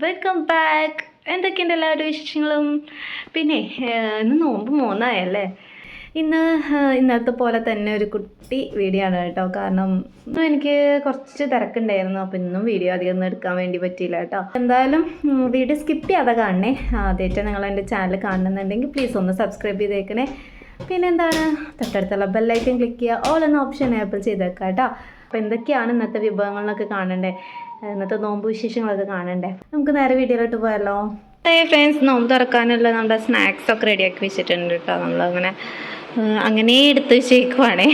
Welcome back. എന്തൊക്കെയുണ്ട് എല്ലാവരുടെ വിശേഷങ്ങളും? പിന്നെ ഇന്ന് നോമ്പ് 3 ഇന്നത്തെ പോലെ തന്നെ ഒരു കുട്ടി വീഡിയോ ആണ് കേട്ടോ. കാരണം എനിക്ക് കുറച്ച് തിരക്കുണ്ടായിരുന്നു, അപ്പോൾ ഇന്നും വീഡിയോ അധികം ഒന്നും എടുക്കാൻ വേണ്ടി പറ്റിയില്ല കേട്ടോ. എന്തായാലും വീഡിയോ സ്കിപ്പ് ചെയ്യാതെ കാണണേ. ആദ്യമായിട്ട് നിങ്ങൾ എൻ്റെ ചാനൽ കാണുന്നുണ്ടെങ്കിൽ പ്ലീസ് ഒന്ന് സബ്സ്ക്രൈബ് ചെയ്തേക്കണേ. പിന്നെ എന്താണ്, തൊട്ടടുത്തുള്ള ബെല്ലൈക്കൻ ക്ലിക്ക് ചെയ്യുക, ഓൾ എന്ന ഓപ്ഷൻ എനേബിൾ ചെയ്തേക്കാം കേട്ടോ. അപ്പോൾ എന്തൊക്കെയാണ് ഇന്നത്തെ വിഭവങ്ങളൊക്കെ കാണണ്ടേ, ഇന്നത്തെ നോമ്പ് വിശേഷങ്ങളൊക്കെ കാണണ്ടേ. നമുക്ക് നേരെ വീഡിയോയിലോട്ട് പോയല്ലോ. ഫ്രണ്ട്സ്, നോമ്പ് തുറക്കാനുള്ള നമ്മുടെ സ്നാക്സ് ഒക്കെ റെഡിയാക്കി വെച്ചിട്ടുണ്ട് കേട്ടോ. നമ്മളങ്ങനെ എടുത്ത് വെച്ചേക്കുവാണേ.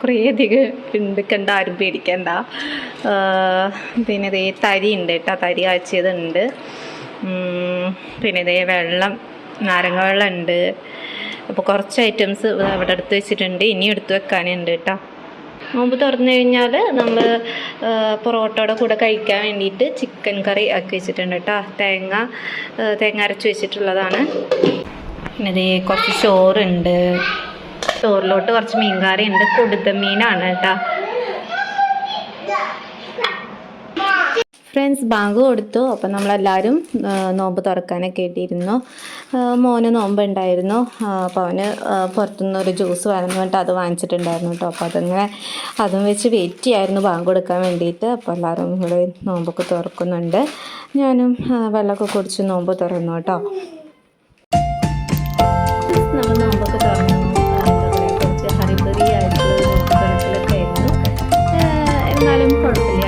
കുറേ അധികം ഉണ്ട്, കണ്ട ആരും പേടിക്കണ്ട. പിന്നെ ഇതേ തരി ഉണ്ട് കേട്ടോ, തരി കാച്ചിയതുണ്ട്. പിന്നെ ഇതേ വെള്ളം, നാരങ്ങ വെള്ളം ഉണ്ട്. അപ്പോൾ കുറച്ച് ഐറ്റംസ് അവിടെ എടുത്ത് വെച്ചിട്ടുണ്ട്, ഇനി എടുത്ത് വെക്കാനുണ്ട് കേട്ടോ. നോമ്പ് തുറന്നു കഴിഞ്ഞാൽ നമ്മൾ പൊറോട്ടയുടെ കൂടെ കഴിക്കാൻ വേണ്ടിയിട്ട് ചിക്കൻ കറി ആക്കി വെച്ചിട്ടുണ്ട് കേട്ടോ. തേങ്ങ അരച്ച് വെച്ചിട്ടുള്ളതാണ്. പിന്നെ ഇതേ കുറച്ച് ചോറുണ്ട്, ചോറിലോട്ട് കുറച്ച് മീൻകറി ഉണ്ട്. കൊടുത്ത മീനാണ് കേട്ടോ. ഫ്രണ്ട്സ്, ബാങ്ക് കൊടുത്തു. അപ്പം നമ്മളെല്ലാവരും നോമ്പ് തുറക്കാനൊക്കെ ഇട്ടിരുന്നു. മോന് നോമ്പ് ഉണ്ടായിരുന്നു, അപ്പോൾ അവന് പുറത്തുനിന്ന് ഒരു ജ്യൂസ് വേണമെന്ന് പറഞ്ഞിട്ട് അത് വാങ്ങിച്ചിട്ടുണ്ടായിരുന്നു കേട്ടോ. അപ്പോൾ അതും വെച്ച് വെയിറ്റ് ചെയ്യായിരുന്നു ബാങ്ക് കൊടുക്കാൻ വേണ്ടിയിട്ട്. അപ്പോൾ എല്ലാവരും ഇവിടെ നോമ്പൊക്കെ തുറക്കുന്നുണ്ട്. ഞാനും വെള്ളമൊക്കെ കുടിച്ച് നോമ്പ് തുറന്നു കേട്ടോ. നമ്മൾ നോമ്പൊക്കെ തുറന്നു. കുറച്ച് ഹറിബറി ആയിട്ടുള്ള നോമ്പ് തുറക്കലൊക്കെ ആയിരുന്നു. എന്നാലും കുഴപ്പമില്ല,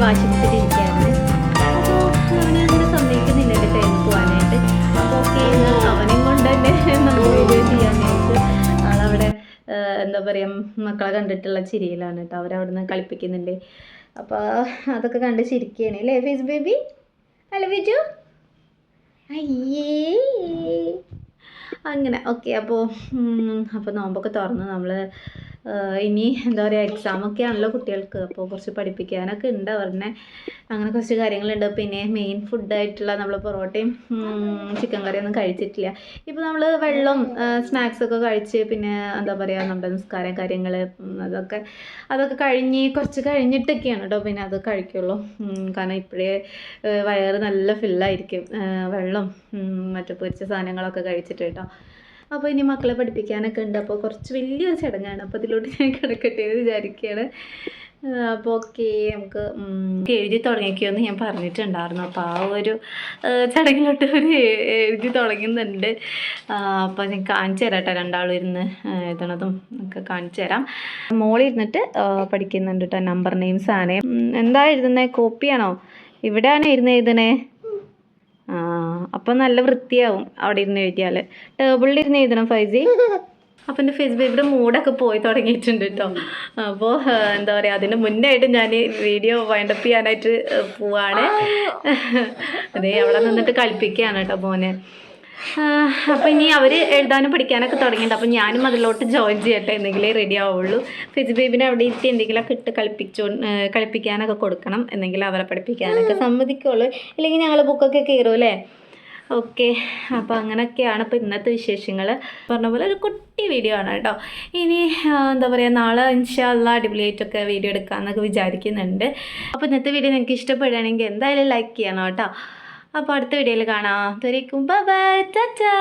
വാശിപ്പിച്ചിട്ടിരിക്കുകയാണ്. അപ്പോൾ അവനങ്ങനെ സമ്മതിക്കുന്നില്ല എൻ്റെ ടൈം പോകാനായിട്ട്. അപ്പോൾ ഓക്കെ, അവനെയും കൊണ്ട് തന്നെ നമ്മൾ വീഡിയോ ചെയ്യാനായിട്ട് ആളവിടെ എന്താ പറയുക, മക്കളെ കണ്ടിട്ടുള്ള ചിരിയിലാണ് കേട്ടോ. അവരവിടെ നിന്ന് കളിപ്പിക്കുന്നുണ്ട്. അപ്പോൾ അതൊക്കെ കണ്ട് ചിരിക്കുകയാണ് അല്ലേ ഫേസ് ബേബി? അല്ല വിജു? അയ്യേ, അങ്ങനെ ഓക്കെ. അപ്പോൾ നോമ്പൊക്കെ തുറന്ന് നമ്മൾ ഇനി എന്താ പറയുക, എക്സാമൊക്കെ ആണല്ലോ കുട്ടികൾക്ക്. അപ്പോൾ കുറച്ച് പഠിപ്പിക്കാനൊക്കെ ഉണ്ട് അവരുടെ, അങ്ങനെ കുറച്ച് കാര്യങ്ങളുണ്ട്. പിന്നെ മെയിൻ ഫുഡായിട്ടുള്ള നമ്മൾ പൊറോട്ടയും ചിക്കൻ കറിയൊന്നും കഴിച്ചിട്ടില്ല. ഇപ്പോൾ നമ്മൾ വെള്ളം സ്നാക്സൊക്കെ കഴിച്ച് പിന്നെ എന്താ പറയുക, നമ്മുടെ നിസ്കാരം കാര്യങ്ങൾ അതൊക്കെ കുറച്ച് കഴിഞ്ഞിട്ടൊക്കെയാണ് കേട്ടോ പിന്നെ അത് കഴിക്കുള്ളൂ. കാരണം ഇപ്പോഴേ വയറ് നല്ല ഫില്ലായിരിക്കും വെള്ളം മറ്റു പൊരിച്ച സാധനങ്ങളൊക്കെ കഴിച്ചിട്ട് കേട്ടോ. അപ്പോൾ ഇനി മക്കളെ പഠിപ്പിക്കാനൊക്കെ ഉണ്ട്. അപ്പോൾ കുറച്ച് വലിയൊരു ചടങ്ങാണ്. അപ്പോൾ അതിലോട്ട് ഞാൻ കിടക്കട്ടെ എന്ന് വിചാരിക്കുകയാണ്. അപ്പോൾ ഓക്കെ, നമുക്ക് എഴുതി തുടങ്ങിക്കുമെന്ന് ഞാൻ പറഞ്ഞിട്ടുണ്ടായിരുന്നു. അപ്പോൾ ആ ഒരു ചടങ്ങിലോട്ട് എഴുതി തുടങ്ങുന്നുണ്ട്. അപ്പോൾ ഞാൻ കാണിച്ചു തരാം കേട്ടോ, രണ്ടാളും ഇരുന്ന് എഴുതണതും ഒക്കെ കാണിച്ചു തരാം. മോളിരുന്നിട്ട് പഠിക്കുന്നുണ്ട് കേട്ടോ. നമ്പർ നെയിംസ് ആണ്. എന്താ എഴുതുന്നത്? കോപ്പിയാണോ? ഇവിടെയാണ് എഴുതണേ. അപ്പം നല്ല വൃത്തിയാവും അവിടെ ഇരുന്ന് എഴുതിയാൽ. ടേബിളിൽ ഇരുന്ന് എഴുതണം ഫൈസി. അപ്പം എൻ്റെ ഫേസ് ബേബിയുടെ മൂഡൊക്കെ പോയി തുടങ്ങിയിട്ടുണ്ട് കേട്ടോ. അപ്പോൾ എന്താ പറയുക, അതിന് മുന്നായിട്ട് ഞാൻ വീഡിയോ വൈൻഡപ്പ് ചെയ്യാനായിട്ട് പോവാണ്. അതെ, അവിടെ നിന്നിട്ട് കളിപ്പിക്കുകയാണ് കേട്ടോ മോനെ. അപ്പോൾ ഇനി അവർ എഴുതാനും പഠിക്കാനൊക്കെ തുടങ്ങിയിട്ടുണ്ട്. അപ്പോൾ ഞാനും അതിലോട്ട് ജോയിൻ ചെയ്യട്ടെ, എന്തെങ്കിലേ റെഡി ആവുള്ളൂ. ഫേസ് ബേബിനെ അവിടെ ഇരുത്തി എന്തെങ്കിലുമൊക്കെ ഇട്ട് കളിപ്പിക്കാനൊക്കെ കൊടുക്കണം, എന്തെങ്കിലും അവരെ പഠിപ്പിക്കാനൊക്കെ സമ്മതിക്കുള്ളൂ. ഇല്ലെങ്കിൽ ഞങ്ങൾ ബുക്കൊക്കെ കയറും അല്ലേ. ഓക്കെ, അപ്പോൾ അങ്ങനെയൊക്കെയാണ് ഇപ്പോൾ ഇന്നത്തെ വിശേഷങ്ങൾ. പറഞ്ഞ പോലെ ഒരു കുട്ടി വീഡിയോ ആണ് കേട്ടോ. ഇനി എന്താ പറയുക, നാളെ ഇൻഷാ അല്ലാഹ് അടിപൊളിയായിട്ടൊക്കെ വീഡിയോ എടുക്കാമെന്നൊക്കെ വിചാരിക്കുന്നുണ്ട്. അപ്പോൾ ഇന്നത്തെ വീഡിയോ നിങ്ങൾക്ക് ഇഷ്ടപ്പെടുകയാണെങ്കിൽ എന്തായാലും ലൈക്ക് ചെയ്യണം കേട്ടോ. അപ്പോൾ അടുത്ത വീഡിയോയിൽ കാണാം. അതുവരേക്കും ബൈ ബൈ, ടാറ്റാ.